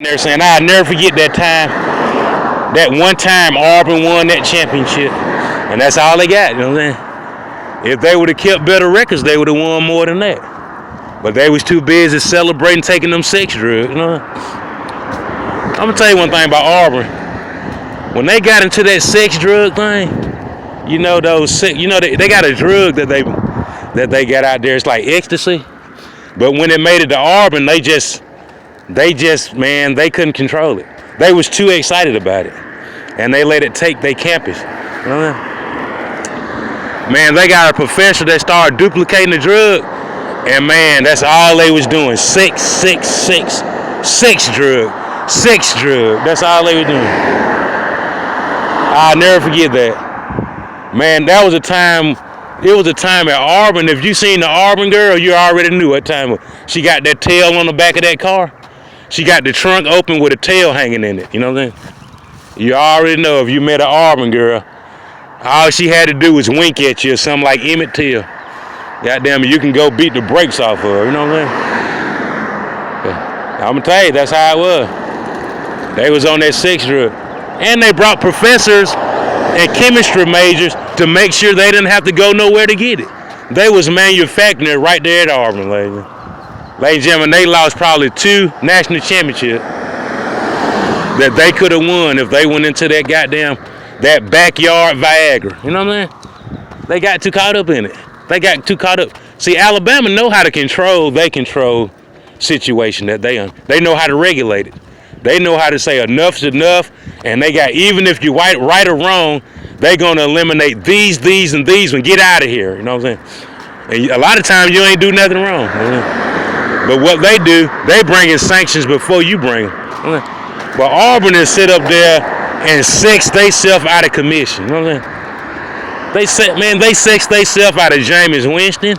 They're saying, I'll never forget that time. That one time Auburn won that championship. And that's all they got, you know what I'm saying? If they would have kept better records, they would have won more than that. But they was too busy celebrating taking them sex drugs, you know? I'm gonna tell you one thing about Auburn. When they got into that sex drug thing, you know they got a drug that they got out there. It's like ecstasy. But when it made it to Auburn, they just man, they couldn't control it. They was too excited about it, and they let it take their campus. You know what I mean? Man, they got a professor that started duplicating the drug, and man, that's all they was doing. Sex drug. That's all they were doing. I'll never forget that. Man, that was a time. It was a time at Auburn. If you seen the Auburn girl, you already knew what time. She got that tail on the back of that car. She got the trunk open with a tail hanging in it. You know what I'm saying? You already know if you met an Auburn girl, all she had to do was wink at you or something like Emmett Till. Goddamn it, you can go beat the brakes off of her. You know what I'm saying? I'm gonna tell you, that's how it was. They was on that sex drug, and they brought professors and chemistry majors to make sure they didn't have to go nowhere to get it. They was manufacturing it right there at Auburn, ladies. Ladies and gentlemen, they lost probably 2 national championships that they could have won if they went into that backyard Viagra. You know what I'm saying? They got too caught up in it. They got too caught up. See, Alabama know how to control situation that they know how to regulate it. They know how to say enough's enough, and they got, even if you're right or wrong, they gonna eliminate these, and these, and get out of here. You know what I'm saying? And a lot of times you ain't do nothing wrong. You know? But what they do, they bring in sanctions before you bring them. But Auburn is sit up there and sex theyself out of commission. You know what I'm saying? They sex theyself out of Jameis Winston.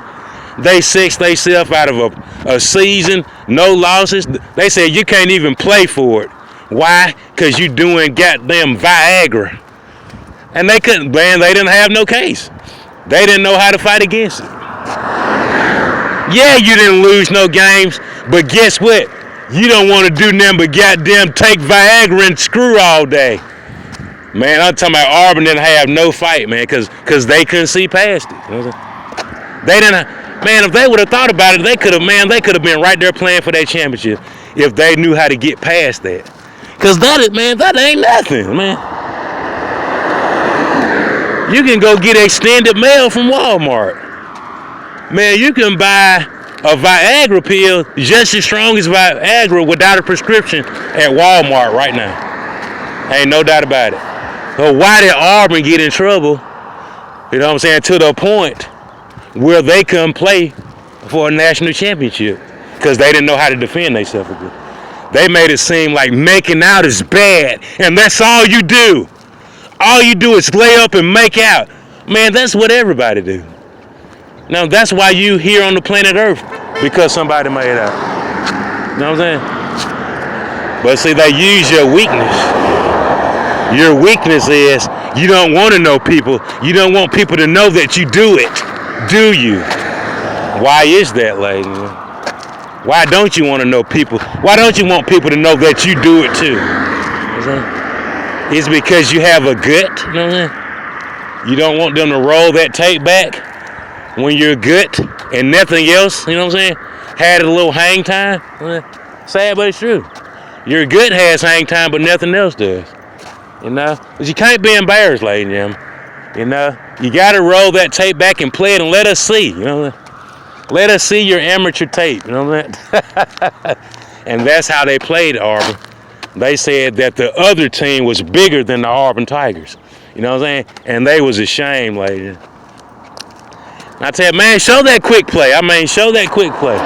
They sex theyself out of a season, no losses. They said you can't even play for it. Why? Because you doing goddamn Viagra. And they couldn't, man, they didn't have no case. They didn't know how to fight against it. Yeah, you didn't lose no games, but guess what? You don't want to do nothing but goddamn take Viagra and screw all day. Man, I'm talking about Auburn didn't have no fight, man, because they couldn't see past it. You know what I'm saying? They didn't. Man, if they would have thought about it, they could have been right there playing for that championship if they knew how to get past that. Because that ain't nothing, man. You can go get extended mail from Walmart. Man, you can buy a Viagra pill just as strong as Viagra without a prescription at Walmart right now. Ain't no doubt about it. So why did Auburn get in trouble? You know what I'm saying? To the point where they couldn't play for a national championship because they didn't know how to defend themselves. They made it seem like making out is bad, and that's all you do. All you do is lay up and make out. Man, that's what everybody do. Now, that's why you here on the planet Earth, because somebody made out. You know what I'm saying? But see, they use your weakness. Your weakness is you don't want to know people. You don't want people to know that you do it. Do you? Why is that, lady? Why don't you want to know people? Why don't you want people to know that you do it too? You know, it's because you have a gut. You know what I'm saying? You don't want them to roll that tape back when you're good and nothing else, you know what I'm saying, had a little hang time. Sad, but it's true. Your gut has hang time, but nothing else does. You know? But you can't be embarrassed, ladies and gentlemen. You know? You got to roll that tape back and play it and let us see. You know? Let us see your amateur tape. You know what I'm saying? And that's how they played Auburn. They said that the other team was bigger than the Auburn Tigers. You know what I'm saying? And they was ashamed, ladies. I tell you, man, show that quick play. Show that quick play.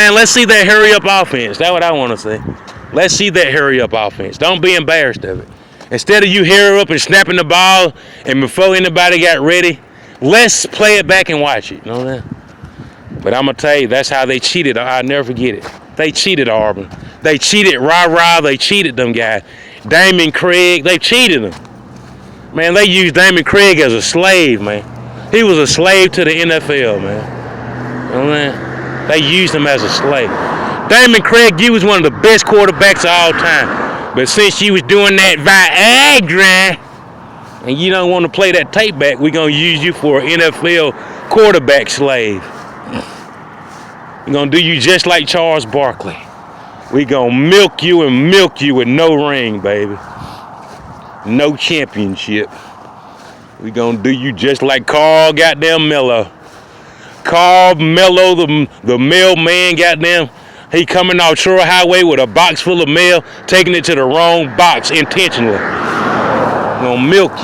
Let's see that hurry up offense. That's what I want to see. Let's see that hurry up offense. Don't be embarrassed of it. Instead of you hurry up and snapping the ball and before anybody got ready, let's play it back and watch it. You know that? But I'm going to tell you, that's how they cheated. I'll never forget it. They cheated Auburn. They cheated Rah-Rah. They cheated them guys. Damon Craig, they cheated them. Man, they used Damon Craig as a slave, man. He was a slave to the NFL, man. You know what I mean? They used him as a slave. Damon Craig, you was one of the best quarterbacks of all time. But since you was doing that Viagra, and you don't want to play that tape back, we're going to use you for an NFL quarterback slave. We're going to do you just like Charles Barkley. We're going to milk you with no ring, baby. No championship. We're going to do you just like Carl goddamn Mello. Carl Mello, the mailman, goddamn. He coming off Troy Highway with a box full of mail, taking it to the wrong box intentionally. Gonna milk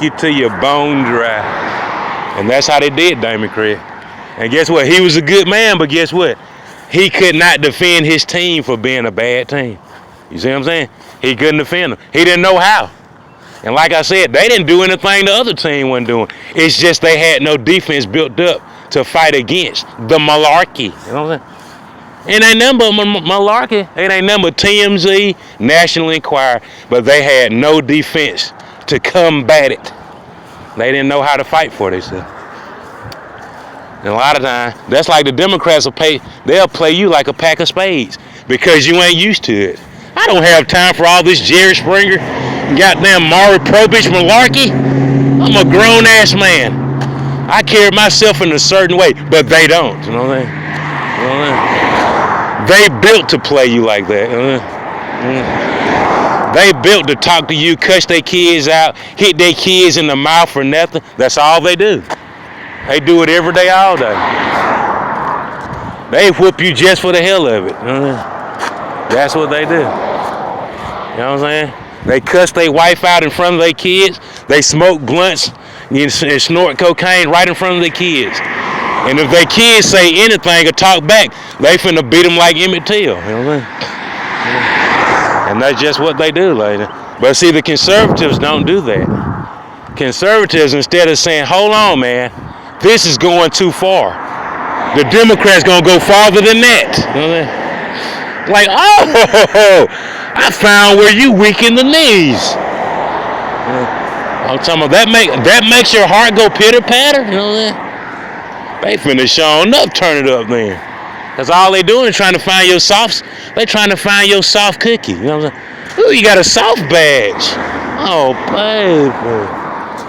you till your bone dry. And that's how they did Damon Craig. And guess what? He was a good man, but guess what? He could not defend his team for being a bad team. You see what I'm saying? He couldn't defend them. He didn't know how. And like I said, they didn't do anything the other team wasn't doing. It's just they had no defense built up to fight against the malarkey. You know what I'm saying? It ain't nothing but malarkey. It ain't nothing but TMZ, National Enquirer, but they had no defense to combat it. They didn't know how to fight for it, they said. And a lot of times, that's like the Democrats they'll play you like a pack of spades because you ain't used to it. I don't have time for all this Jerry Springer, goddamn Maury Povich malarkey. I'm a grown-ass man. I carry myself in a certain way, but they don't. You know what I'm saying? You know what I'm saying? They built to play you like that. They built to talk to you, cuss their kids out, hit their kids in the mouth for nothing. That's all they do. They do it every day, all day. They whip you just for the hell of it. That's what they do. You know what I'm saying? They cuss their wife out in front of their kids. They smoke blunts and snort cocaine right in front of their kids. And if their kids say anything or talk back, they finna beat them like Emmett Till. You know what I'm saying? And that's just what they do, lady. But see, the conservatives don't do that. Conservatives, instead of saying, hold on, man, this is going too far. The Democrats gonna go farther than that. You know what I'm saying? Like, oh, I found where you weaken the knees. I'm talking about that makes your heart go pitter patter. You know what I'm saying? They finna show up, turn it up then. That's all they doing is trying to find your they trying to find your soft cookie. You know what I'm saying? Ooh, you got a soft badge. Oh, baby.